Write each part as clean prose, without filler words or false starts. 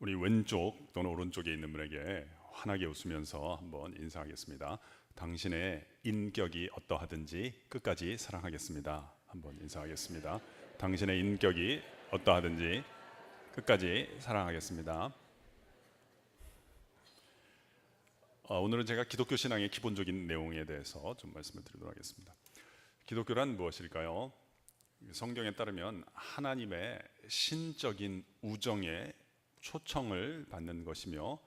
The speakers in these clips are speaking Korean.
우리 왼쪽 또는 오른쪽에 있는 분에게 환하게 웃으면서 한번 인사하겠습니다. 당신의 인격이 어떠하든지 끝까지 사랑하겠습니다. 한번 인사하겠습니다. 당신의 인격이 어떠하든지 끝까지 사랑하겠습니다. 오늘은 제가 기독교 신앙의 기본적인 내용에 대해서 좀 말씀을 드리도록 하겠습니다. 기독교란 무엇일까요? 성경에 따르면 하나님의 신적인 우정에 초청을 받는 것이며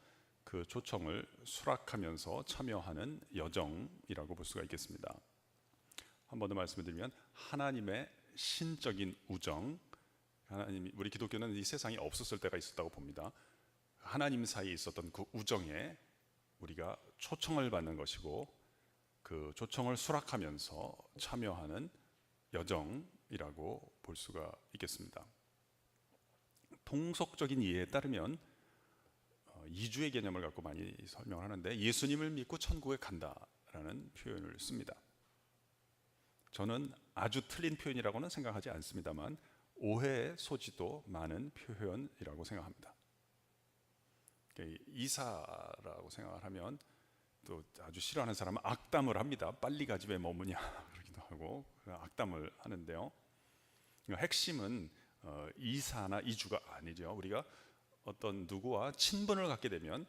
그 초청을 수락하면서 참여하는 여정이라고 볼 수가 있겠습니다. 한 번 더 말씀을 드리면 하나님의 신적인 우정, 우리 기독교는 이 세상이 없었을 때가 있었다고 봅니다. 하나님 사이에 있었던 그 우정에 우리가 초청을 받는 것이고 그 초청을 수락하면서 참여하는 여정이라고 볼 수가 있겠습니다. 통속적인 이해에 따르면 이주의 개념을 갖고 많이 설명을 하는데 예수님을 믿고 천국에 간다라는 표현을 씁니다. 저는 아주 틀린 표현이라고는 생각하지 않습니다만 오해의 소지도 많은 표현이라고 생각합니다. 이사라고 생각을 하면 또 아주 싫어하는 사람은 악담을 합니다. 빨리 가지 왜 머무냐 그러기도 하고 악담을 하는데요. 핵심은 이사나 이주가 아니죠. 우리가 어떤 누구와 친분을 갖게 되면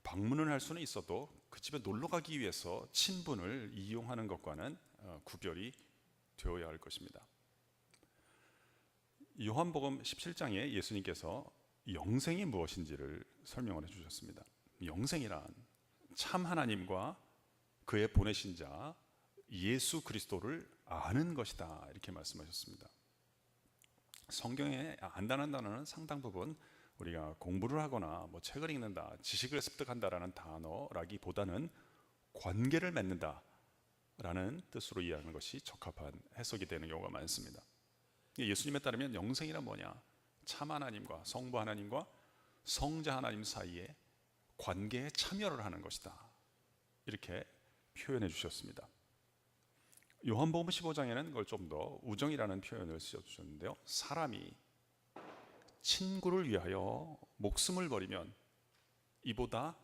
방문을 할 수는 있어도 그 집에 놀러 가기 위해서 친분을 이용하는 것과는 구별이 되어야 할 것입니다. 요한복음 17장에 예수님께서 영생이 무엇인지를 설명을 해주셨습니다. 영생이란 참 하나님과 그의 보내신 자 예수 그리스도를 아는 것이다 이렇게 말씀하셨습니다. 성경에 안다는 단어는 상당 부분 우리가 공부를 하거나 책을 읽는다, 지식을 습득한다라는 단어라기보다는 관계를 맺는다라는 뜻으로 이해하는 것이 적합한 해석이 되는 경우가 많습니다. 예수님에 따르면 영생이란 뭐냐? 참 하나님과 성부 하나님과 성자 하나님 사이에 관계에 참여를 하는 것이다 이렇게 표현해 주셨습니다. 요한복음 15장에는 그걸 좀 더 우정이라는 표현을 쓰셔주셨는데요, 사람이 친구를 위하여 목숨을 버리면 이보다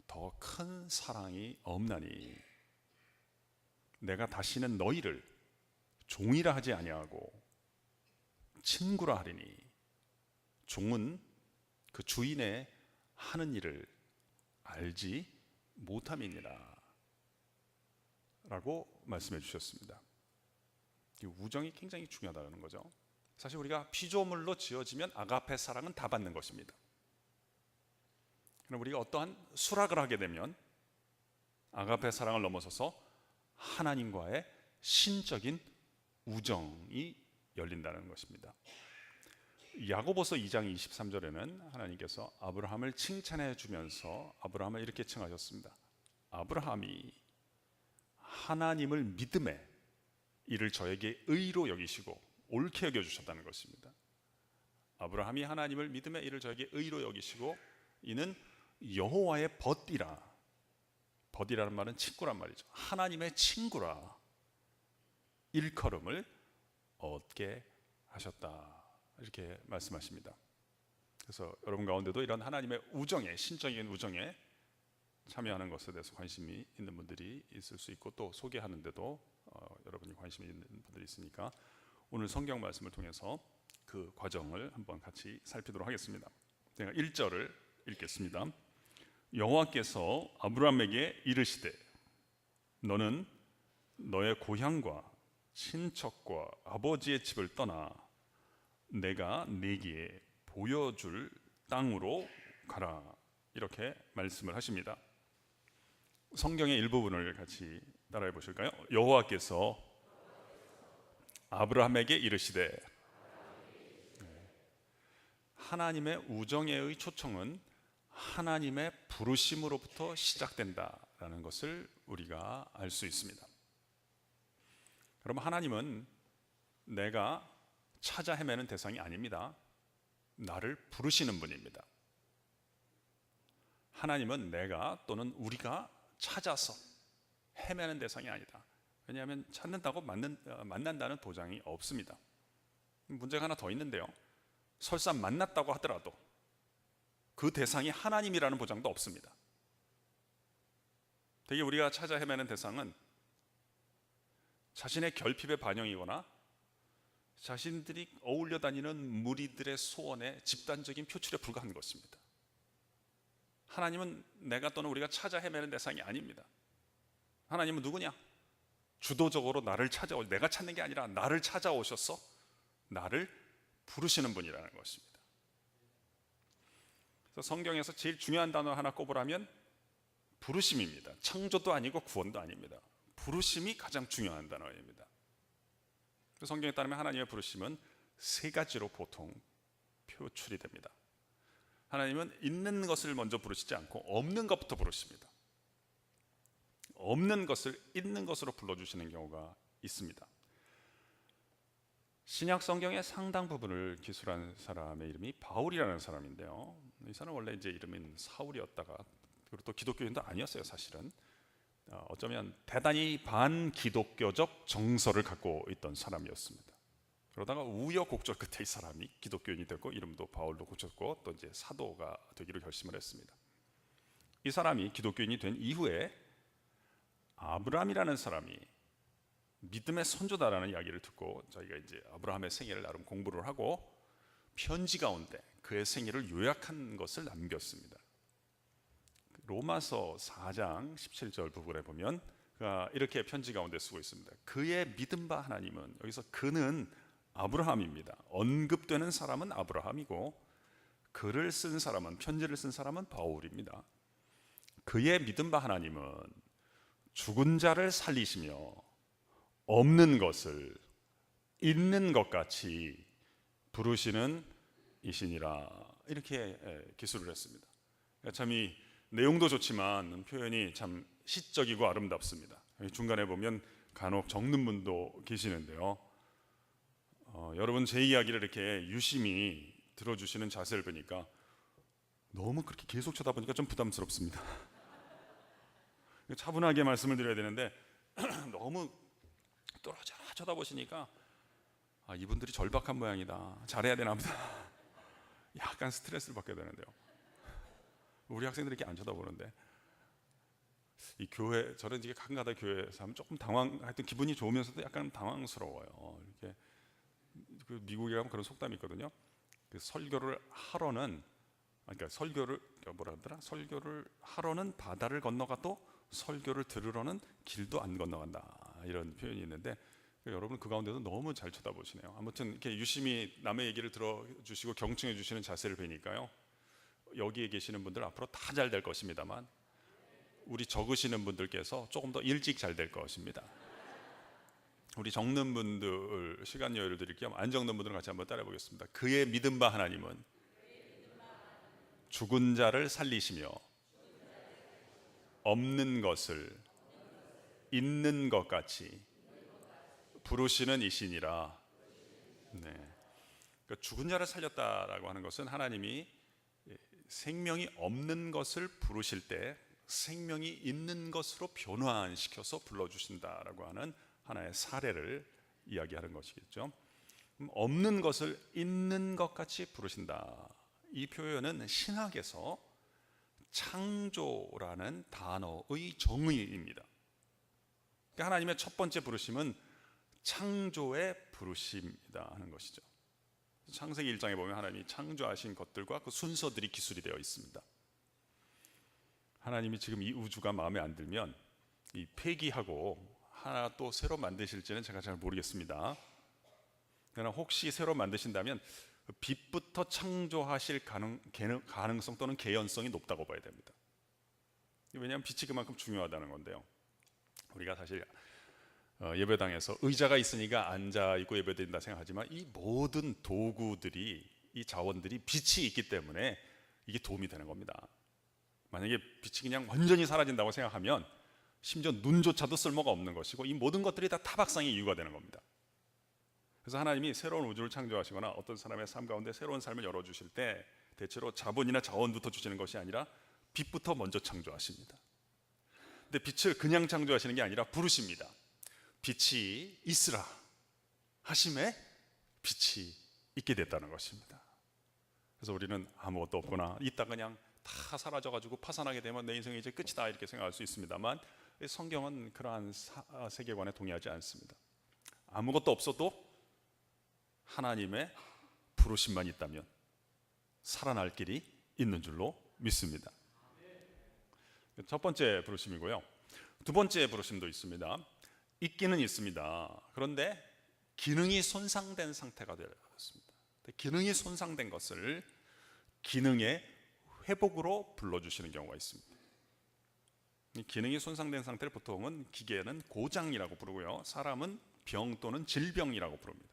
더 큰 사랑이 없나니 내가 다시는 너희를 종이라 하지 아니하고 친구라 하리니 종은 그 주인의 하는 일을 알지 못함이니라 라고 말씀해 주셨습니다. 이 우정이 굉장히 중요하다는 거죠. 사실 우리가 피조물로 지어지면 아가페 사랑은 다 받는 것입니다. 그럼 우리가 어떠한 수락을 하게 되면 아가페 사랑을 넘어서서 하나님과의 신적인 우정이 열린다는 것입니다. 야고보서 2장 23절에는 하나님께서 아브라함을 칭찬해 주면서 아브라함을 이렇게 칭하셨습니다. 아브라함이 하나님을 믿음에 이를 저에게 의로 여기시고 옳게 여겨주셨다는 것입니다. 아브라함이 하나님을 믿음에 이를 저에게 의로 여기시고 이는 여호와의 벗이라, 벗이라는 말은 친구란 말이죠. 하나님의 친구라 일컬음을 얻게 하셨다 이렇게 말씀하십니다. 그래서 여러분 가운데도 이런 하나님의 우정에, 신적인 우정에 참여하는 것에 대해서 관심이 있는 분들이 있을 수 있고 또 소개하는데도 여러분이 관심이 있는 분들이 있으니까 오늘 성경 말씀을 통해서 그 과정을 한번 같이 살피도록 하겠습니다. 제가 1절을 읽겠습니다. 여호와께서 아브라함에게 이르시되 너는 너의 고향과 친척과 아버지의 집을 떠나 내가 네게 보여줄 땅으로 가라 이렇게 말씀을 하십니다. 성경의 일부분을 같이 따라해 보실까요? 여호와께서 아브라함에게 이르시되, 하나님의 우정의 초청은 하나님의 부르심으로부터 시작된다라는 것을 우리가 알 수 있습니다. 그럼 하나님은 내가 찾아 헤매는 대상이 아닙니다. 나를 부르시는 분입니다. 하나님은 내가 또는 우리가 찾아서 헤매는 대상이 아니다. 왜냐하면 찾는다고 만난다는 보장이 없습니다. 문제가 하나 더 있는데요, 설사 만났다고 하더라도 그 대상이 하나님이라는 보장도 없습니다. 되게 우리가 찾아 헤매는 대상은 자신의 결핍의 반영이거나 자신들이 어울려 다니는 무리들의 소원의 집단적인 표출에 불과한 것입니다. 하나님은 내가 또는 우리가 찾아 헤매는 대상이 아닙니다. 하나님은 누구냐? 주도적으로 나를 찾아오, 내가 찾는 게 아니라 나를 찾아오셔서 나를 부르시는 분이라는 것입니다. 그래서 성경에서 제일 중요한 단어 하나 꼽으라면 부르심입니다. 창조도 아니고 구원도 아닙니다. 부르심이 가장 중요한 단어입니다. 성경에 따르면 하나님의 부르심은 세 가지로 보통 표출이 됩니다. 하나님은 있는 것을 먼저 부르시지 않고 없는 것부터 부르십니다. 없는 것을 있는 것으로 불러주시는 경우가 있습니다. 신약 성경의 상당 부분을 기술한 사람의 이름이 바울이라는 사람인데요. 이 사람은 원래 이제 이름인 사울이었다가, 그리고 또 기독교인도 아니었어요. 사실은 어쩌면 대단히 반기독교적 정서를 갖고 있던 사람이었습니다. 그러다가 우여곡절 끝에 이 사람이 기독교인이 되고 이름도 바울로 고쳤고 또 이제 사도가 되기로 결심을 했습니다. 이 사람이 기독교인이 된 이후에 아브라함이라는 사람이 믿음의 선조다라는 이야기를 듣고 저희가 이제 아브라함의 생애를 나름 공부를 하고 편지 가운데 그의 생애를 요약한 것을 남겼습니다. 로마서 4장 17절 부분에 보면 그가 이렇게 편지 가운데 쓰고 있습니다. 그의 믿음 바 하나님은, 여기서 그는 아브라함입니다. 언급되는 사람은 아브라함이고 글을 쓴 사람은, 편지를 쓴 사람은 바울입니다. 그의 믿음 바 하나님은 죽은 자를 살리시며 없는 것을 있는 것 같이 부르시는 이시니라, 이렇게 기술을 했습니다. 참 이 내용도 좋지만 표현이 참 시적이고 아름답습니다. 중간에 보면 간혹 적는 분도 계시는데요. 여러분 제 이야기를 이렇게 유심히 들어주시는 자세를 보니까 너무 그렇게 계속 쳐다보니까 좀 부담스럽습니다. 차분하게 말씀을 드려야 되는데 너무 떨어져 쳐다보시니까 이분들이 절박한 모양이다, 잘해야 되나 보다, 약간 스트레스를 받게 되는데요. 우리 학생들이 이렇게 안 쳐다보는데 이 교회, 저는 이게 가끔가다 교회에서 하면 조금 하여튼 기분이 좋으면서도 약간 당황스러워요. 이렇게 그 미국에 가면 그런 속담이 있거든요. 그 설교를 하러는, 그러니까 설교를 하러는 바다를 건너가도 설교를 들으러는 길도 안 건너간다, 이런 표현이 있는데 여러분 그 가운데도 너무 잘 쳐다보시네요. 아무튼 이렇게 유심히 남의 얘기를 들어주시고 경청해 주시는 자세를 뵈니까요, 여기에 계시는 분들 앞으로 다 잘 될 것입니다만 우리 적으시는 분들께서 조금 더 일찍 잘 될 것입니다. 우리 적는 분들 시간 여유를 드릴게요. 안 적는 분들은 같이 한번 따라해 보겠습니다. 그의 믿음 바 하나님은 죽은 자를 살리시며 없는 것을 있는 것 같이 부르시는 이시니라. 네. 그러니까 죽은 자를 살렸다라고 하는 것은 하나님이 생명이 없는 것을 부르실 때 생명이 있는 것으로 변화시켜서 불러주신다라고 하는 하나의 사례를 이야기하는 것이겠죠. 없는 것을 있는 것 같이 부르신다. 이 표현은 신학에서 창조라는 단어의 정의입니다. 그러니까 하나님의 첫 번째 부르심은 창조의 부르심이다 하는 것이죠. 창세기 1장에 보면 하나님이 창조하신 것들과 그 순서들이 기술이 되어 있습니다. 하나님이 지금 이 우주가 마음에 안 들면 이 폐기하고 하나 또 새로 만드실지는 제가 잘 모르겠습니다. 그러나 혹시 새로 만드신다면 빛부터 창조하실 가능성 또는 개연성이 높다고 봐야 됩니다. 왜냐하면 빛이 그만큼 중요하다는 건데요. 우리가 사실 예배당에서 의자가 있으니까 앉아있고 예배드린다 생각하지만 이 모든 도구들이, 이 자원들이 빛이 있기 때문에 이게 도움이 되는 겁니다. 만약에 빛이 그냥 완전히 사라진다고 생각하면 심지어 눈조차도 쓸모가 없는 것이고 이 모든 것들이 다 타박상의 이유가 되는 겁니다. 그래서 하나님이 새로운 우주를 창조하시거나 어떤 사람의 삶 가운데 새로운 삶을 열어주실 때 대체로 자본이나 자원부터 주시는 것이 아니라 빛부터 먼저 창조하십니다. 근데 빛을 그냥 창조하시는 게 아니라 부르십니다. 빛이 있으라 하심에 빛이 있게 됐다는 것입니다. 그래서 우리는 아무것도 없구나, 이따 그냥 다 사라져가지고 파산하게 되면 내 인생이 이제 끝이다 이렇게 생각할 수 있습니다만, 성경은 그러한 세계관에 동의하지 않습니다. 아무것도 없어도 하나님의 부르심만 있다면 살아날 길이 있는 줄로 믿습니다. 첫 번째 부르심이고요. 두 번째 부르심도 있습니다. 있기는 있습니다. 그런데 기능이 손상된 상태가 되었습니다. 기능이 손상된 것을 기능의 회복으로 불러주시는 경우가 있습니다. 기능이 손상된 상태를 보통은 기계는 고장이라고 부르고요, 사람은 병 또는 질병이라고 부릅니다.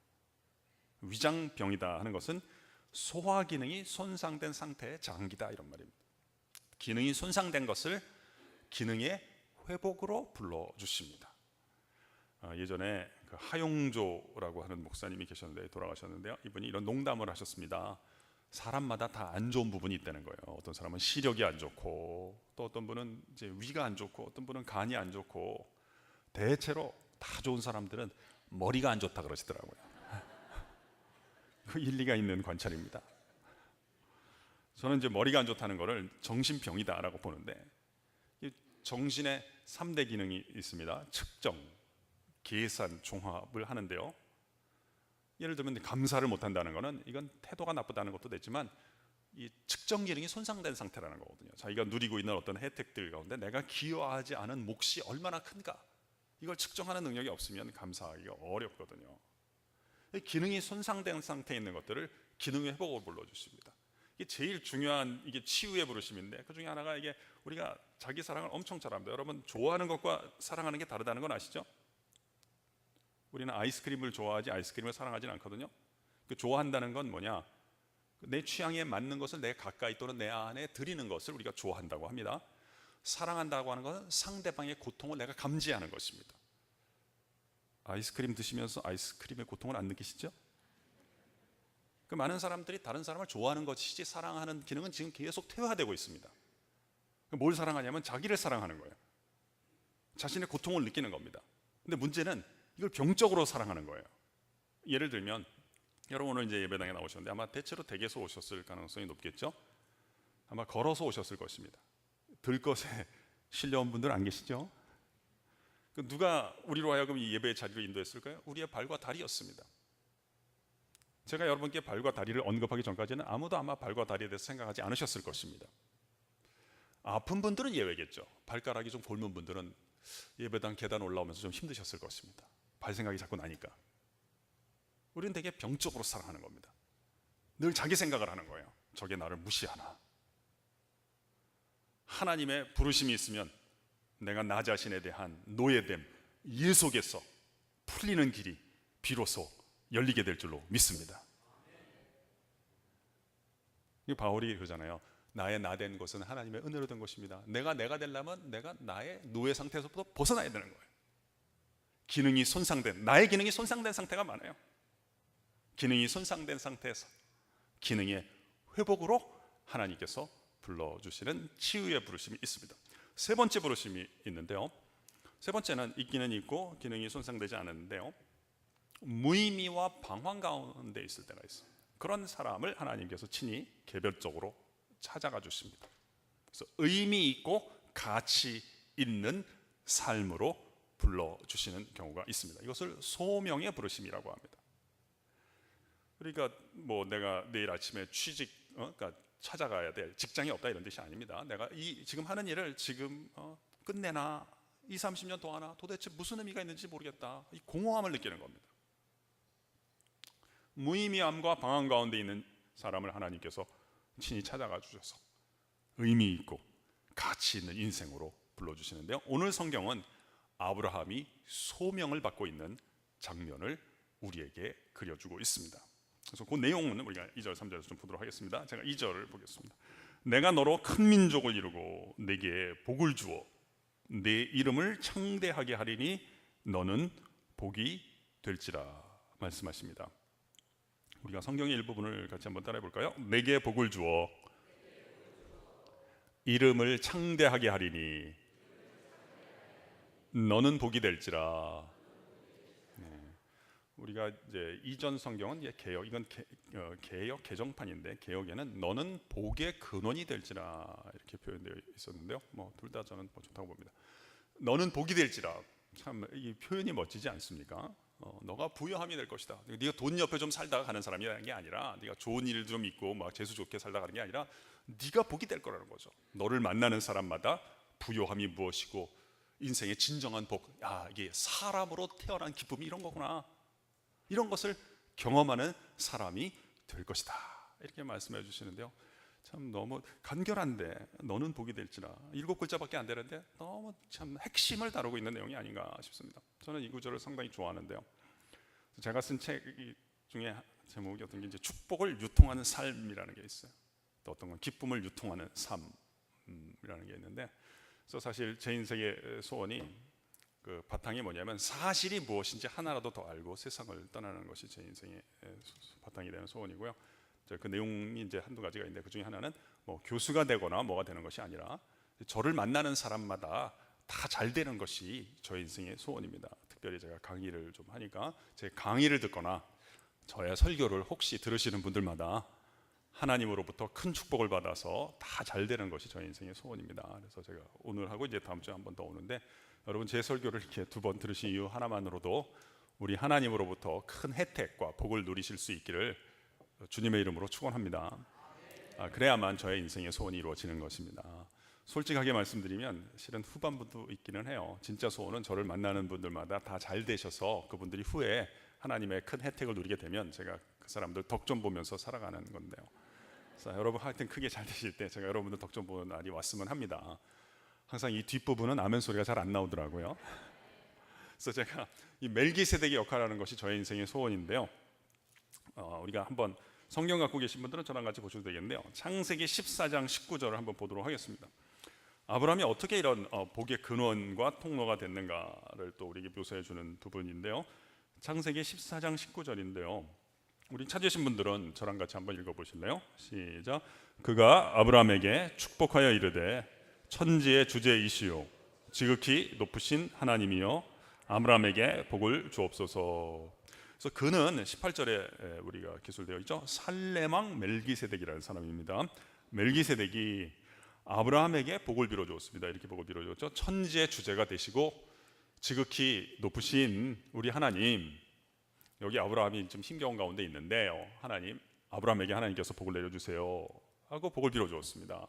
위장병이다 하는 것은 소화 기능이 손상된 상태의 장기다 이런 말입니다. 기능이 손상된 것을 기능의 회복으로 불러주십니다. 예전에 그 하용조라고 하는 목사님이 계셨는데 돌아가셨는데요, 이분이 이런 농담을 하셨습니다. 사람마다 다 안 좋은 부분이 있다는 거예요. 어떤 사람은 시력이 안 좋고, 또 어떤 분은 이제 위가 안 좋고, 어떤 분은 간이 안 좋고, 대체로 다 좋은 사람들은 머리가 안 좋다 그러시더라고요. 그 일리가 있는 관찰입니다. 저는 이제 머리가 안 좋다는 것을 정신병이다라고 보는데, 정신의 3대 기능이 있습니다. 측정, 계산, 종합을 하는데요, 예를 들면 감사를 못한다는 것은 이건 태도가 나쁘다는 것도 되지만 이 측정 기능이 손상된 상태라는 거거든요. 자기가 누리고 있는 어떤 혜택들 가운데 내가 기여하지 않은 몫이 얼마나 큰가, 이걸 측정하는 능력이 없으면 감사하기가 어렵거든요. 기능이 손상된 상태에 있는 것들을 기능의 회복으로 불러주십니다. 이게 제일 중요한, 이게 치유의 부르심인데, 그 중에 하나가 이게 우리가 자기 사랑을 엄청 잘합니다. 여러분, 좋아하는 것과 사랑하는 게 다르다는 건 아시죠? 우리는 아이스크림을 좋아하지 아이스크림을 사랑하지는 않거든요. 그 좋아한다는 건 뭐냐, 내 취향에 맞는 것을 내 가까이 또는 내 안에 드리는 것을 우리가 좋아한다고 합니다. 사랑한다고 하는 것은 상대방의 고통을 내가 감지하는 것입니다. 아이스크림 드시면서 아이스크림의 고통을 안 느끼시죠? 그 많은 사람들이 다른 사람을 좋아하는 것이지 사랑하는 기능은 지금 계속 퇴화되고 있습니다. 뭘 사랑하냐면 자기를 사랑하는 거예요. 자신의 고통을 느끼는 겁니다. 근데 문제는 이걸 병적으로 사랑하는 거예요. 예를 들면 여러분 오늘 이제 예배당에 나오셨는데 아마 대체로 댁에서 오셨을 가능성이 높겠죠? 아마 걸어서 오셨을 것입니다. 들것에 실려온 분들 안 계시죠? 누가 우리로 하여금 이 예배의 자리로 인도했을까요? 우리의 발과 다리였습니다. 제가 여러분께 발과 다리를 언급하기 전까지는 아무도 아마 발과 다리에 대해서 생각하지 않으셨을 것입니다. 아픈 분들은 예외겠죠. 발가락이 좀 곪은 분들은 예배당 계단 올라오면서 좀 힘드셨을 것입니다. 발 생각이 자꾸 나니까. 우리는 되게 병적으로 사랑하는 겁니다. 늘 자기 생각을 하는 거예요. 저게 나를 무시하나. 하나님의 부르심이 있으면 내가 나 자신에 대한 노예됨, 일 속에서 풀리는 길이 비로소 열리게 될 줄로 믿습니다. 바울이 그러잖아요. 나의 나된 것은 하나님의 은혜로 된 것입니다. 내가 되려면 내가 나의 노예 상태에서부터 벗어나야 되는 거예요. 기능이 손상된, 나의 기능이 손상된 상태가 많아요. 기능이 손상된 상태에서 기능의 회복으로 하나님께서 불러주시는 치유의 부르심이 있습니다. 세 번째 부르심이 있는데요, 세 번째는 있기는 있고 기능이 손상되지 않았는데요, 무의미와 방황 가운데 있을 때가 있어요. 그런 사람을 하나님께서 친히 개별적으로 찾아가 주십니다. 그래서 의미 있고 가치 있는 삶으로 불러주시는 경우가 있습니다. 이것을 소명의 부르심이라고 합니다. 그러니까 뭐 내가 내일 아침에 그러니까 찾아가야 될 직장이 없다 이런 뜻이 아닙니다. 내가 지금 하는 일을 지금 끝내나 20, 30년 더 하나 도대체 무슨 의미가 있는지 모르겠다, 이 공허함을 느끼는 겁니다. 무의미함과 방황 가운데 있는 사람을 하나님께서 친히 찾아가 주셔서 의미 있고 가치 있는 인생으로 불러주시는데요, 오늘 성경은 아브라함이 소명을 받고 있는 장면을 우리에게 그려주고 있습니다. 그래서 그 내용은 우리가 2절, 3절에서 좀 보도록 하겠습니다. 제가 2절을 보겠습니다. 내가 너로 큰 민족을 이루고 내게 복을 주어 내 이름을 창대하게 하리니 너는 복이 될지라 말씀하십니다. 우리가 성경의 일부분을 같이 한번 따라해 볼까요? 내게 복을 주어 이름을 창대하게 하리니 너는 복이 될지라. 우리가 이제 이전 성경은 개역, 이건 개역 개정판인데, 개역에는 너는 복의 근원이 될지라 이렇게 표현되어 있었는데요. 뭐 둘 다 저는 뭐 좋다고 봅니다. 너는 복이 될지라, 참 이 표현이 멋지지 않습니까? 너가 부유함이 될 것이다. 네가 돈 옆에 좀 살다가 가는 사람이라는 게 아니라, 네가 좋은 일 좀 있고 막 재수 좋게 살다 가는 게 아니라, 네가 복이 될 거라는 거죠. 너를 만나는 사람마다 부유함이 무엇이고 인생의 진정한 복, 이게 사람으로 태어난 기쁨이 이런 거구나, 이런 것을 경험하는 사람이 될 것이다, 이렇게 말씀해 주시는데요. 참 너무 간결한데, 너는 복이 될지라 7글자밖에 안 되는데 너무 참 핵심을 다루고 있는 내용이 아닌가 싶습니다. 저는 이 구절을 상당히 좋아하는데요. 제가 쓴 책 중에 제목이 어떤 게 이제 축복을 유통하는 삶이라는 게 있어요. 또 어떤 건 기쁨을 유통하는 삶이라는 게 있는데, 그래서 사실 제 인생의 소원이 그 바탕이 뭐냐면, 사실이 무엇인지 하나라도 더 알고 세상을 떠나는 것이 제 인생의 바탕이 되는 소원이고요. 그 내용이 이제 한두 가지가 있는데, 그 중에 하나는 뭐 교수가 되거나 뭐가 되는 것이 아니라, 저를 만나는 사람마다 다 잘 되는 것이 저의 인생의 소원입니다. 특별히 제가 강의를 좀 하니까, 제 강의를 듣거나 저의 설교를 혹시 들으시는 분들마다 하나님으로부터 큰 축복을 받아서 다 잘 되는 것이 저의 인생의 소원입니다. 그래서 제가 오늘 하고 이제 다음 주에 한 번 더 오는데, 여러분 제 설교를 이렇게 2번 들으신 이유 하나만으로도 우리 하나님으로부터 큰 혜택과 복을 누리실 수 있기를 주님의 이름으로 축원합니다. 그래야만 저의 인생의 소원이 이루어지는 것입니다. 솔직하게 말씀드리면 실은 후반부도 있기는 해요. 진짜 소원은 저를 만나는 분들마다 다 잘 되셔서 그분들이 후에 하나님의 큰 혜택을 누리게 되면 제가 그 사람들 덕 좀 보면서 살아가는 건데요. 그래서 여러분 하여튼 크게 잘 되실 때 제가 여러분들 덕 좀 보는 날이 왔으면 합니다. 항상 이 뒷부분은 아멘 소리가 잘 안 나오더라고요. 그래서 제가 이 멜기세덱의 역할하는 것이 저의 인생의 소원인데요. 우리가 한번 성경 갖고 계신 분들은 저랑 같이 보셔도 되겠는데요. 창세기 14장 19절을 한번 보도록 하겠습니다. 아브라함이 어떻게 이런 복의 근원과 통로가 됐는가를 또 우리에게 묘사해 주는 부분인데요. 창세기 14장 19절인데요. 우리 찾으신 분들은 저랑 같이 한번 읽어보실래요? 시작. 그가 아브라함에게 축복하여 이르되 천지의 주제이시오 지극히 높으신 하나님이여 아브라함에게 복을 주옵소서. 그래서 그는 18절에 우리가 기술되어 있죠. 살레망 멜기세덱이라는 사람입니다. 멜기세덱이 아브라함에게 복을 빌어주었습니다. 이렇게 복을 빌어주었죠. 천지의 주제가 되시고 지극히 높으신 우리 하나님. 여기 아브라함이 좀 힘겨운 가운데 있는데요. 하나님, 아브라함에게 하나님께서 복을 내려주세요 하고 복을 빌어주었습니다.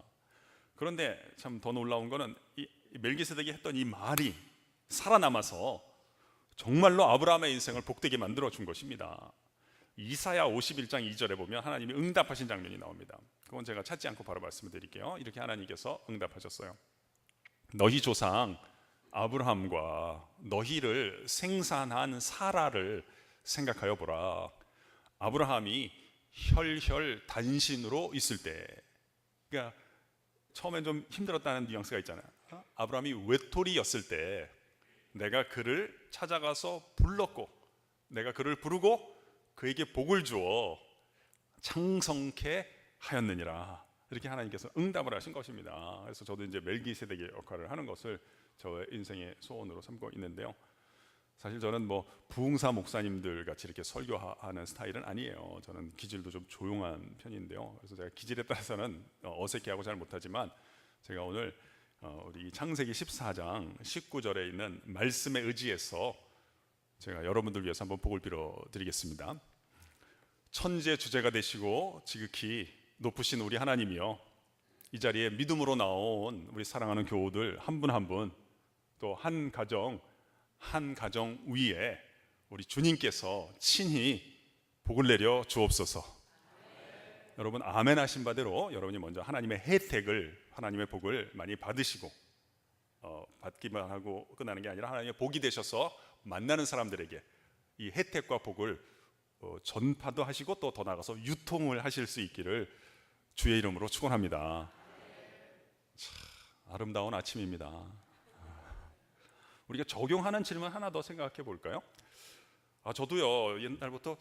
그런데 참 더 놀라운 거는 이 멜기세덱이 했던 이 말이 살아남아서 정말로 아브라함의 인생을 복되게 만들어 준 것입니다. 이사야 51장 2절에 보면 하나님이 응답하신 장면이 나옵니다. 그건 제가 찾지 않고 바로 말씀을 드릴게요. 이렇게 하나님께서 응답하셨어요. 너희 조상 아브라함과 너희를 생산한 사라를 생각하여 보라. 아브라함이 혈혈단신으로 있을 때, 그러니까 처음엔 좀 힘들었다는 뉘앙스가 있잖아요. 아브라함이 외톨이였을 때 내가 그를 찾아가서 불렀고, 내가 그를 부르고 그에게 복을 주어 창성케 하였느니라. 이렇게 하나님께서 응답을 하신 것입니다. 그래서 저도 이제 멜기세덱의 역할을 하는 것을 저의 인생의 소원으로 삼고 있는데요. 사실 저는 뭐 부흥사 목사님들 같이 이렇게 설교하는 스타일은 아니에요. 저는 기질도 좀 조용한 편인데요. 그래서 제가 기질에 따라서는 어색해하고 잘 못하지만, 제가 오늘 우리 창세기 14장 19절에 있는 말씀에 의지해서 제가 여러분들 위해서 한번 복을 빌어드리겠습니다. 천지의 주제가 되시고 지극히 높으신 우리 하나님이여, 이 자리에 믿음으로 나온 우리 사랑하는 교우들 한 분 한 분, 또 한 가정 위에 우리 주님께서 친히 복을 내려 주옵소서. 여러분 아멘 하신 바대로 여러분이 먼저 하나님의 혜택을, 하나님의 복을 많이 받으시고, 받기만 하고 끝나는 게 아니라 하나님의 복이 되셔서 만나는 사람들에게 이 혜택과 복을 전파도 하시고 또 더 나아가서 유통을 하실 수 있기를 주의 이름으로 축원합니다. 참 아름다운 아침입니다. 우리가 적용하는 질문 하나 더 생각해 볼까요? 저도요 옛날부터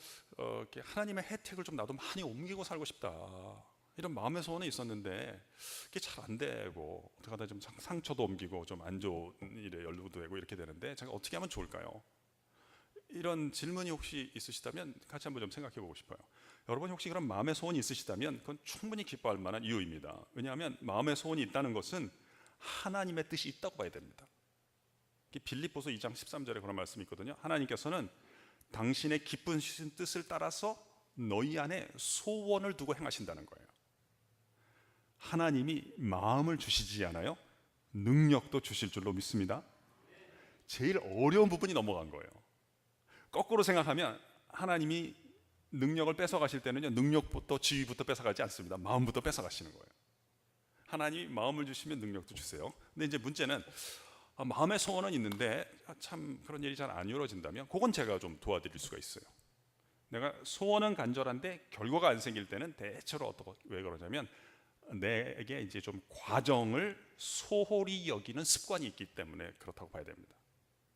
하나님의 혜택을 좀 나도 많이 옮기고 살고 싶다, 이런 마음의 소원이 있었는데 그게 잘 안 되고, 어떻게 하다 좀 상처도 옮기고 좀 안 좋은 일에 연루도 되고 이렇게 되는데, 제가 어떻게 하면 좋을까요? 이런 질문이 혹시 있으시다면 같이 한번 좀 생각해 보고 싶어요. 여러분이 혹시 그런 마음의 소원이 있으시다면 그건 충분히 기뻐할 만한 이유입니다. 왜냐하면 마음의 소원이 있다는 것은 하나님의 뜻이 있다고 봐야 됩니다. 빌립보서 2장 13절에 그런 말씀이 있거든요. 하나님께서는 당신의 기쁘신 뜻을 따라서 너희 안에 소원을 두고 행하신다는 거예요. 하나님이 마음을 주시지 않아요? 능력도 주실 줄로 믿습니다. 제일 어려운 부분이 넘어간 거예요. 거꾸로 생각하면 하나님이 능력을 뺏어가실 때는요, 능력부터 지위부터 뺏어가지 않습니다. 마음부터 뺏어가시는 거예요. 하나님이 마음을 주시면 능력도 주세요. 근데 이제 문제는 마음의 소원은 있는데 참 그런 일이 잘 안 이루어진다면 그건 제가 좀 도와드릴 수가 있어요. 내가 소원은 간절한데 결과가 안 생길 때는 대체로 왜 그러냐면 내게 이제 좀 과정을 소홀히 여기는 습관이 있기 때문에 그렇다고 봐야 됩니다.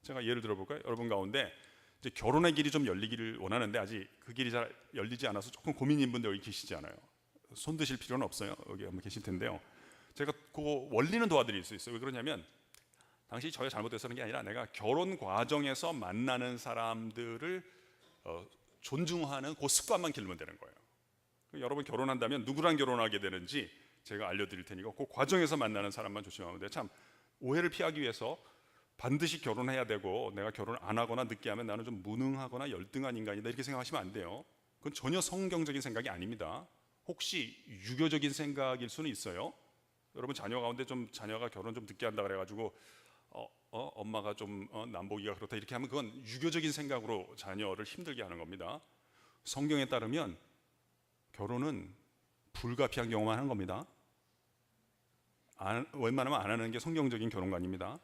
제가 예를 들어볼까요? 여러분 가운데 이제 결혼의 길이 좀 열리기를 원하는데 아직 그 길이 잘 열리지 않아서 조금 고민인 분들 여기 계시지 않아요? 손 드실 필요는 없어요. 여기 한번 계실 텐데요. 제가 그 원리는 도와드릴 수 있어요. 왜 그러냐면 당시 저희가 잘못해서는 게 아니라 내가 결혼 과정에서 만나는 사람들을 존중하는 그 습관만 기르면 되는 거예요. 여러분 결혼한다면 누구랑 결혼하게 되는지 제가 알려드릴 테니까 그 과정에서 만나는 사람만 조심하면 돼요. 참 오해를 피하기 위해서 반드시 결혼해야 되고 내가 결혼을 안 하거나 늦게 하면 나는 좀 무능하거나 열등한 인간이다 이렇게 생각하시면 안 돼요. 그건 전혀 성경적인 생각이 아닙니다. 혹시 유교적인 생각일 수는 있어요. 여러분 자녀 가운데 좀 자녀가 결혼 좀 늦게 한다 그래가지고 엄마가 좀 남보기가 그렇다 이렇게 하면 그건 유교적인 생각으로 자녀를 힘들게 하는 겁니다. 성경에 따르면 결혼은 불가피한 경우만 하는 겁니다. 웬만하면 안 하는 게 성경적인 결혼관입니다.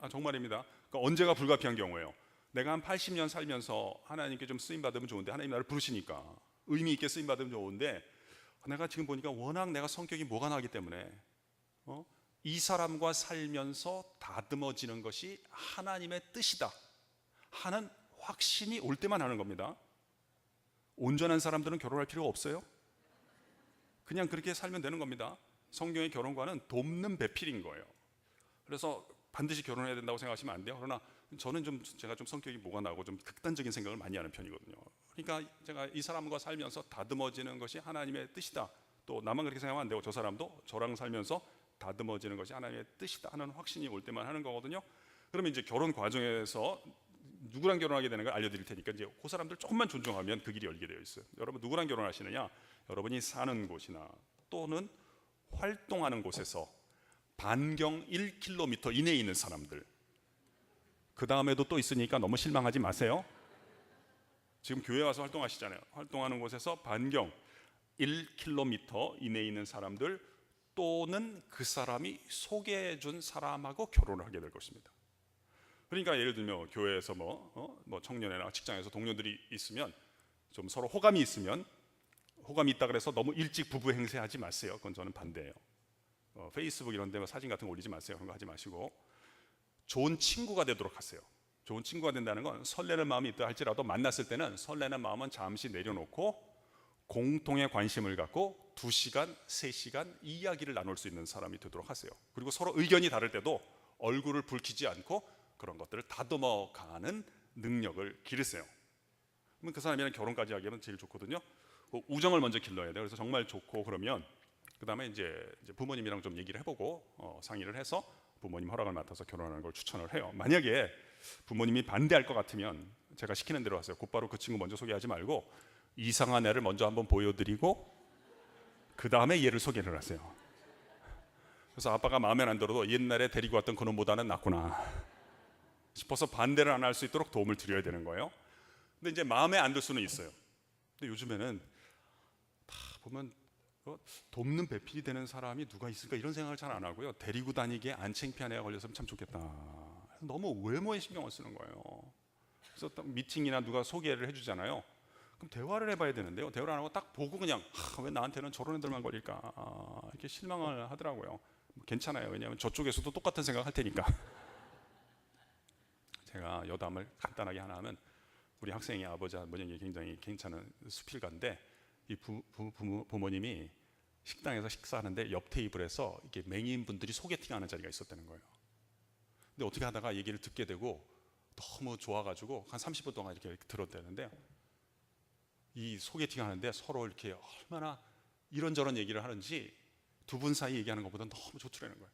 정말입니다. 그러니까 언제가 불가피한 경우예요? 내가 한 80년 살면서 하나님께 좀 쓰임 받으면 좋은데 하나님 나를 부르시니까 의미 있게 쓰임 받으면 좋은데 내가 지금 보니까 워낙 내가 성격이 뭐가 나기 때문에 이 사람과 살면서 다듬어지는 것이 하나님의 뜻이다 하는 확신이 올 때만 하는 겁니다. 온전한 사람들은 결혼할 필요가 없어요. 그냥 그렇게 살면 되는 겁니다. 성경의 결혼관은 돕는 배필인 거예요. 그래서 반드시 결혼해야 된다고 생각하시면 안 돼요. 그러나 저는 제가 좀 성격이 뭐가 나고 좀 극단적인 생각을 많이 하는 편이거든요. 그러니까 제가 이 사람과 살면서 다듬어지는 것이 하나님의 뜻이다. 또 나만 그렇게 생각하면 안 되고 저 사람도 저랑 살면서 다듬어지는 것이 하나님의 뜻이다 하는 확신이 올 때만 하는 거거든요. 그러면 이제 결혼 과정에서 누구랑 결혼하게 되는 걸 알려드릴 테니까 이제 그 사람들 조금만 존중하면 그 길이 열게 되어 있어요. 여러분 누구랑 결혼하시느냐? 여러분이 사는 곳이나 또는 활동하는 곳에서 반경 1km 이내에 있는 사람들. 그 다음에도 또 있으니까 너무 실망하지 마세요. 지금 교회 와서 활동하시잖아요. 활동하는 곳에서 반경 1km 이내에 있는 사람들 또는 그 사람이 소개해 준 사람하고 결혼을 하게 될 것입니다. 그러니까 예를 들면 교회에서 뭐 청년회나 직장에서 동료들이 있으면 좀 서로 호감이 있다 그래서 너무 일찍 부부 행세하지 마세요. 그건 저는 반대예요. 페이스북 이런 데 사진 같은 거 올리지 마세요. 그런 거 하지 마시고 좋은 친구가 되도록 하세요. 좋은 친구가 된다는 건 설레는 마음이 있다 할지라도 만났을 때는 설레는 마음은 잠시 내려놓고 공통의 관심을 갖고 2시간, 3시간 이야기를 나눌 수 있는 사람이 되도록 하세요. 그리고 서로 의견이 다를 때도 얼굴을 붉히지 않고 그런 것들을 다듬어가는 능력을 기르세요. 그러면 그 사람이랑 결혼까지 하기에는 제일 좋거든요. 우정을 먼저 길러야 돼요. 그래서 정말 좋고 그러면 그 다음에 이제 부모님이랑 좀 얘기를 해보고 상의를 해서 부모님 허락을 맡아서 결혼하는 걸 추천을 해요. 만약에 부모님이 반대할 것 같으면 제가 시키는 대로 하세요. 곧바로 그 친구 먼저 소개하지 말고 이상한 애를 먼저 한번 보여드리고 그 다음에 얘를 소개를 하세요. 그래서 아빠가 마음에 안 들어도 옛날에 데리고 왔던 그놈보다는 낫구나 싶어서 반대를 안 할 수 있도록 도움을 드려야 되는 거예요. 근데 이제 마음에 안 들 수는 있어요. 근데 요즘에는 다 보면 돕는 배필이 되는 사람이 누가 있을까 이런 생각을 잘 안 하고요. 데리고 다니기에 안 창피한 애가 걸렸으면 참 좋겠다. 너무 외모에 신경을 쓰는 거예요. 그래서 딱 미팅이나 누가 소개를 해주잖아요. 그럼 대화를 해봐야 되는데요. 대화를 안 하고 딱 보고 그냥 왜 나한테는 저런 애들만 걸릴까 이렇게 실망을 하더라고요. 괜찮아요. 왜냐하면 저쪽에서도 똑같은 생각을 할 테니까. 제가 여담을 간단하게 하나 하면 우리 학생이 아버지 어머니에게 굉장히 괜찮은 수필가인데 이 부모님이 식당에서 식사하는데 옆 테이블에서 이렇게 맹인분들이 소개팅하는 자리가 있었다는 거예요. 근데 어떻게 하다가 얘기를 듣게 되고 너무 좋아가지고 한 30분 동안 이렇게 들었대는데요. 이 소개팅 하는데 서로 이렇게 얼마나 이런저런 얘기를 하는지 두 분 사이 얘기하는 것보다 너무 좋더라는 거예요.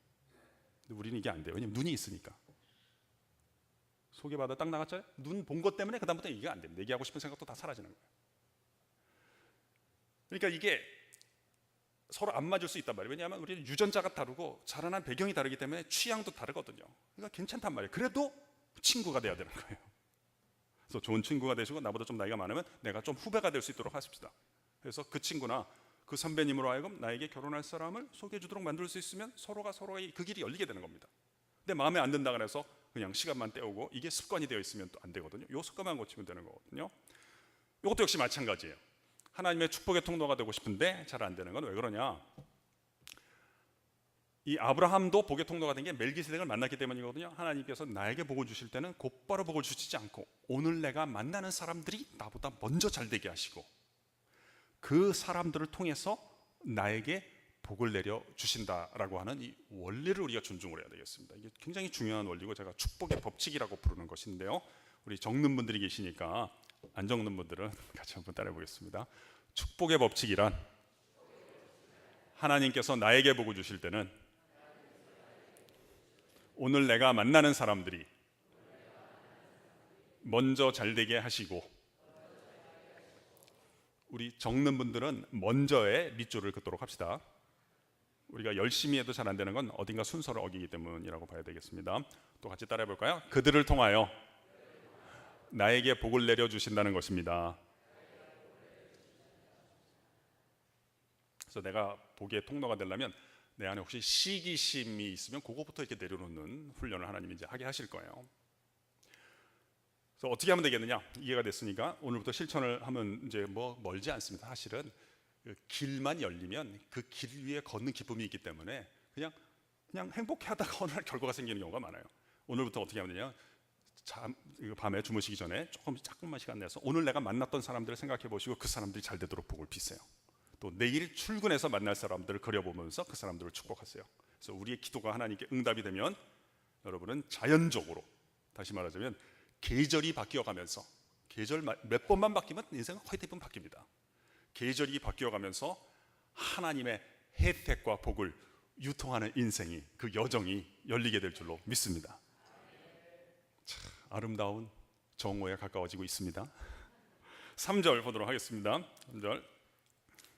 근데 우리는 이게 안 돼요. 왜냐면 눈이 있으니까. 소개받아 딱 나갔잖아요. 눈 본 것 때문에 그다음부터 얘기가 안 됩니다. 얘기하고 싶은 생각도 다 사라지는 거예요. 그러니까 이게 서로 안 맞을 수 있단 말이에요. 왜냐하면 우리는 유전자가 다르고 자라난 배경이 다르기 때문에 취향도 다르거든요. 그러니까 괜찮단 말이에요. 그래도 친구가 돼야 되는 거예요. 그래서 좋은 친구가 되시고 나보다 좀 나이가 많으면 내가 좀 후배가 될 수 있도록 하십시다. 그래서 그 친구나 그 선배님으로 하여금 나에게 결혼할 사람을 소개해 주도록 만들 수 있으면 서로가 서로의 그 길이 열리게 되는 겁니다. 근데 마음에 안 든다 그래서 그냥 시간만 때우고 이게 습관이 되어 있으면 또 안 되거든요. 요 습관만 고치면 되는 거거든요. 이것도 역시 마찬가지예요. 하나님의 축복의 통로가 되고 싶은데 잘 안 되는 건 왜 그러냐? 이 아브라함도 복의 통로가 된 게 멜기세덱을 만났기 때문이거든요. 하나님께서 나에게 복을 주실 때는 곧바로 복을 주시지 않고 오늘 내가 만나는 사람들이 나보다 먼저 잘 되게 하시고 그 사람들을 통해서 나에게 복을 내려 주신다라고 하는 이 원리를 우리가 존중을 해야 되겠습니다. 이게 굉장히 중요한 원리고 제가 축복의 법칙이라고 부르는 것인데요. 우리 적는 분들이 계시니까 안 적는 분들은 같이 한번 따라해 보겠습니다. 축복의 법칙이란 하나님께서 나에게 복을 주실 때는 오늘 내가 만나는 사람들이 먼저 잘되게 하시고 우리 적는 분들은 먼저의 밑줄을 긋도록 합시다. 우리가 열심히 해도 잘 안 되는 건 어딘가 순서를 어기기 때문이라고 봐야 되겠습니다. 또 같이 따라해 볼까요? 그들을 통하여 나에게 복을 내려주신다는 것입니다. 그래서 내가 복의 통로가 되려면 내 안에 혹시 시기심이 있으면 그거부터 이렇게 내려놓는 훈련을 하나님이 이제 하게 하실 거예요. 그래서 어떻게 하면 되겠느냐? 이해가 됐으니까 오늘부터 실천을 하면 이제 뭐 멀지 않습니다. 사실은 그 길만 열리면 그 길 위에 걷는 기쁨이 있기 때문에 그냥 행복해 하다가 어느 날 결과가 생기는 경우가 많아요. 오늘부터 어떻게 하면 되냐? 밤에 주무시기 전에 조금만 시간 내서 오늘 내가 만났던 사람들을 생각해 보시고 그 사람들이 잘 되도록 복을 비세요. 또 내일 출근해서 만날 사람들을 그려보면서 그 사람들을 축복하세요. 그래서 우리의 기도가 하나님께 응답이 되면 여러분은 자연적으로, 다시 말하자면 계절이 바뀌어가면서, 계절 몇 번만 바뀌면 인생은 거의 대부분 바뀝니다. 계절이 바뀌어가면서 하나님의 혜택과 복을 유통하는 인생이, 그 여정이 열리게 될 줄로 믿습니다. 참 아름다운 정오에 가까워지고 있습니다. 3절 보도록 하겠습니다. 3절.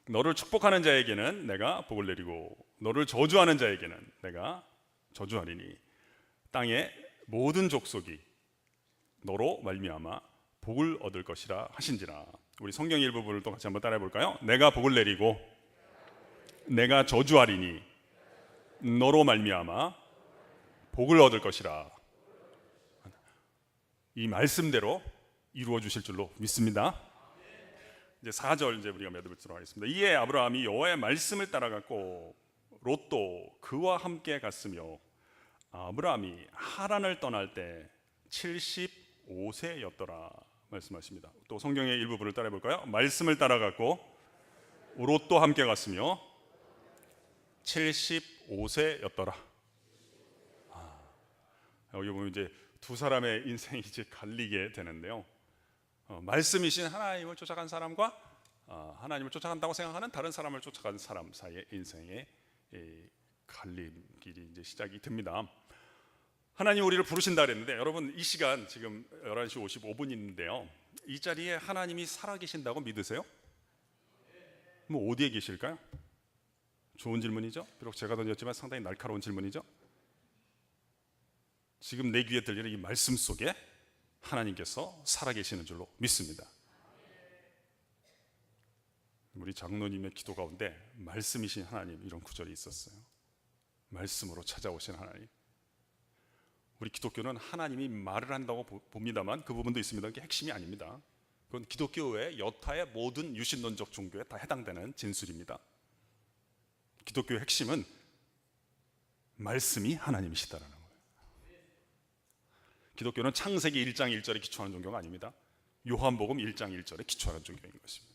너를 축복하는 자에게는 내가 복을 내리고 너를 저주하는 자에게는 내가 저주하리니 땅의 모든 족속이 너로 말미암아 복을 얻을 것이라 하신지라. 우리 성경 일부분을 또 같이 한번 따라해 볼까요? 내가 복을 내리고 내가 저주하리니 너로 말미암아 복을 얻을 것이라. 이 말씀대로 이루어 주실 줄로 믿습니다. 이제 4절 이제 우리가 매듭을 하겠습니다. 이에 아브라함이 여호와의 말씀을 따라갔고 롯도 그와 함께 갔으며 아브라함이 하란을 떠날 때 75세였더라 말씀하십니다. 또 성경의 일부분을 따라해 볼까요? 말씀을 따라갔고 롯도 함께 갔으며 75세였더라. 여기 보면 이제 두 사람의 인생이 이제 갈리게 되는데요. 말씀이신 하나님을 쫓아간 사람과 하나님을 쫓아간다고 생각하는 다른 사람을 쫓아간 사람 사이의 인생의 갈림길이 이제 시작이 됩니다. 하나님 우리를 부르신다 그랬는데 여러분 이 시간 지금 11시 55분인데요. 이 자리에 하나님이 살아계신다고 믿으세요? 뭐 어디에 계실까요? 좋은 질문이죠. 비록 제가 던졌지만 상당히 날카로운 질문이죠. 지금 내 귀에 들리는 이 말씀 속에 하나님께서 살아계시는 줄로 믿습니다. 우리 장로님의 기도 가운데 말씀이신 하나님 이런 구절이 있었어요. 말씀으로 찾아오신 하나님. 우리 기독교는 하나님이 말을 한다고 봅니다만 그 부분도 있습니다. 그게 핵심이 아닙니다. 그건 기독교 외에 여타의 모든 유신론적 종교에 다 해당되는 진술입니다. 기독교의 핵심은 말씀이 하나님이시다라는 거예요. 기독교는 창세기 1장 1절에 기초하는 종교가 아닙니다. 요한복음 1장 1절에 기초하는 종교인 것입니다.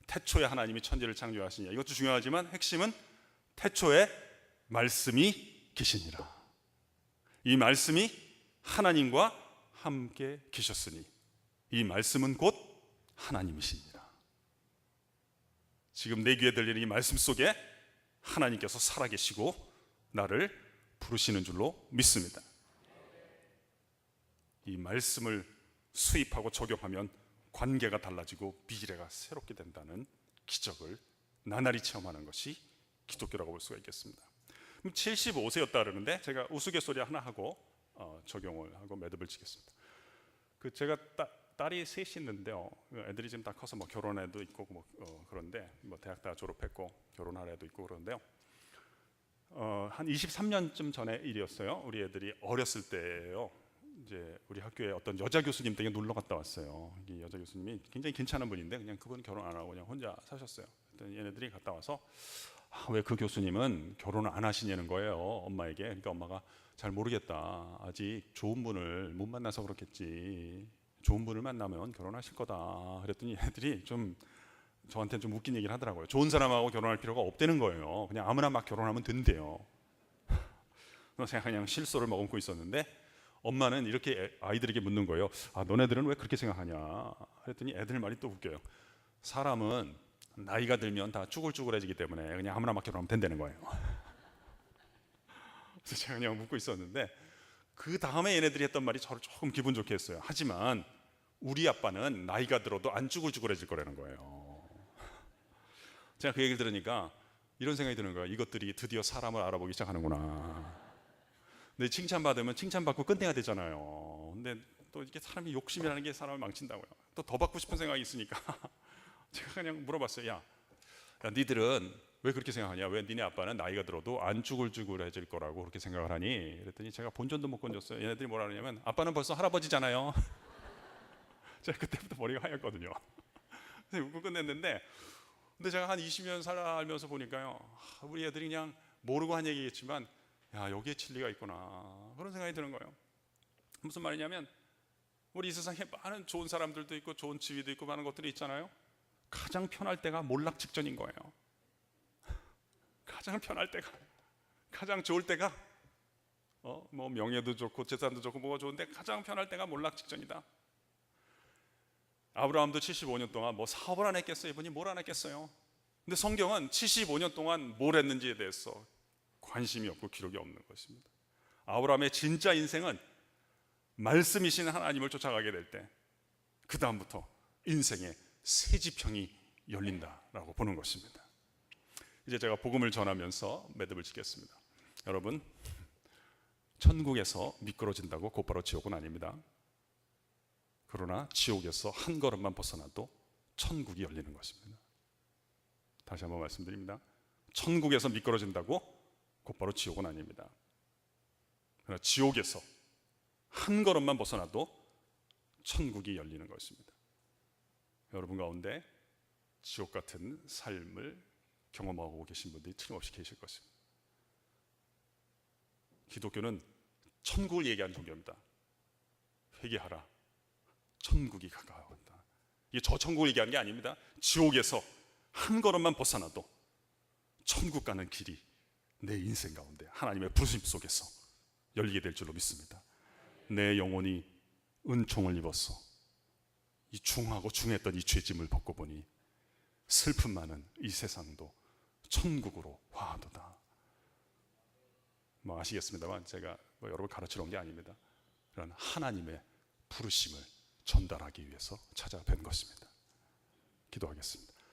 태초에 하나님이 천지를 창조하시냐, 이것도 중요하지만 핵심은 태초에 말씀이 계시니라. 이 말씀이 하나님과 함께 계셨으니 이 말씀은 곧 하나님이시니라. 지금 내 귀에 들리는 이 말씀 속에 하나님께서 살아계시고 나를 부르시는 줄로 믿습니다. 이 말씀을 수입하고 적용하면 관계가 달라지고 미래가 새롭게 된다는 기적을 나날이 체험하는 것이 기독교라고 볼 수가 있겠습니다. 75세였다 그러는데 제가 우스갯소리 하나 하고 적용을 하고 매듭을 지겠습니다. 제가 딸이 셋이 있는데요. 애들이 지금 다 커서 뭐 결혼 애도 있고 그런데 뭐 대학 다 졸업했고 결혼할 애도 있고 그런데요. 한 23년쯤 전의 일이었어요. 우리 애들이 어렸을 때예요. 이제 우리 학교에 어떤 여자 교수님 댁에 놀러 갔다 왔어요. 이 여자 교수님이 굉장히 괜찮은 분인데 그냥 그분 결혼 안 하고 그냥 혼자 사셨어요. 그랬더니 얘네들이 갔다 와서 왜 그 교수님은 결혼을 안 하시냐는 거예요, 엄마에게. 그러니까 엄마가 잘 모르겠다. 아직 좋은 분을 못 만나서 그렇겠지. 좋은 분을 만나면 결혼하실 거다. 그랬더니 애들이 좀 저한테는 좀 웃긴 얘기를 하더라고요. 좋은 사람하고 결혼할 필요가 없다는 거예요. 그냥 아무나 막 결혼하면 된대요. 제가 그냥 실소를 머금고 있었는데 엄마는 이렇게 아이들에게 묻는 거예요. 너네들은 왜 그렇게 생각하냐? 그랬더니 애들 말이 또 웃겨요. 사람은 나이가 들면 다 쭈글쭈글해지기 때문에 그냥 아무나 막 결혼하면 된다는 거예요. 그래서 제가 그냥 묻고 있었는데 그 다음에 얘네들이 했던 말이 저를 조금 기분 좋게 했어요. 하지만 우리 아빠는 나이가 들어도 안 쭈글쭈글해질 거라는 거예요. 제가 그 얘기를 들으니까 이런 생각이 드는 거예요. 이것들이 드디어 사람을 알아보기 시작하는구나. 근데 칭찬받으면 칭찬받고 끝내야 되잖아요. 근데 또 이렇게 사람이 욕심이라는 게 사람을 망친다고요. 또 더 받고 싶은 생각이 있으니까 제가 그냥 물어봤어요. 야, 니들은 왜 그렇게 생각하냐? 왜 니네 아빠는 나이가 들어도 안 쭈글쭈글해질 거라고 그렇게 생각을 하니? 그랬더니 제가 본전도 못 건졌어요. 얘네들이 뭐라 그러냐면 아빠는 벌써 할아버지잖아요. 제가 그때부터 머리가 하얗거든요. 그래서 웃고 끝냈는데 근데 제가 한 20년 살면서 보니까요, 우리 애들이 그냥 모르고 한 얘기겠지만 야, 여기에 진리가 있구나 그런 생각이 드는 거예요. 무슨 말이냐면 우리 이 세상에 많은 좋은 사람들도 있고 좋은 지위도 있고 많은 것들이 있잖아요. 가장 편할 때가 몰락 직전인 거예요. 가장 편할 때가, 가장 좋을 때가 뭐 명예도 좋고 재산도 좋고 뭐가 좋은데 가장 편할 때가 몰락 직전이다. 아브라함도 75년 동안 뭐 사업을 안 했겠어요? 이분이 뭘 안 했겠어요? 근데 성경은 75년 동안 뭘 했는지에 대해서 관심이 없고 기록이 없는 것입니다. 아브라함의 진짜 인생은 말씀이신 하나님을 쫓아가게 될 때 그 다음부터 인생의 새 지평이 열린다라고 보는 것입니다. 이제 제가 복음을 전하면서 매듭을 짓겠습니다. 여러분, 천국에서 미끄러진다고 곧바로 지옥은 아닙니다. 그러나 지옥에서 한 걸음만 벗어나도 천국이 열리는 것입니다. 다시 한번 말씀드립니다. 천국에서 미끄러진다고 곧바로 지옥은 아닙니다. 그러나 지옥에서 한 걸음만 벗어나도 천국이 열리는 것입니다. 여러분 가운데 지옥 같은 삶을 경험하고 계신 분들이 틀림없이 계실 것입니다. 기독교는 천국을 얘기하는 종교입니다. 회개하라, 천국이 가까웠다. 이게 저 천국을 얘기하는 게 아닙니다. 지옥에서 한 걸음만 벗어나도 천국 가는 길이 내 인생 가운데 하나님의 부르심 속에서 열리게 될 줄로 믿습니다. 내 영혼이 은총을 입었어 이 중하고 중했던 이 죄짐을 벗고 보니 슬픔 많은 이 세상도 천국으로 화하도다. 뭐 아시겠습니다만 제가 여러분 가르치러 온 게 아닙니다. 그런 하나님의 부르심을 전달하기 위해서 찾아뵌 것입니다. 기도하겠습니다.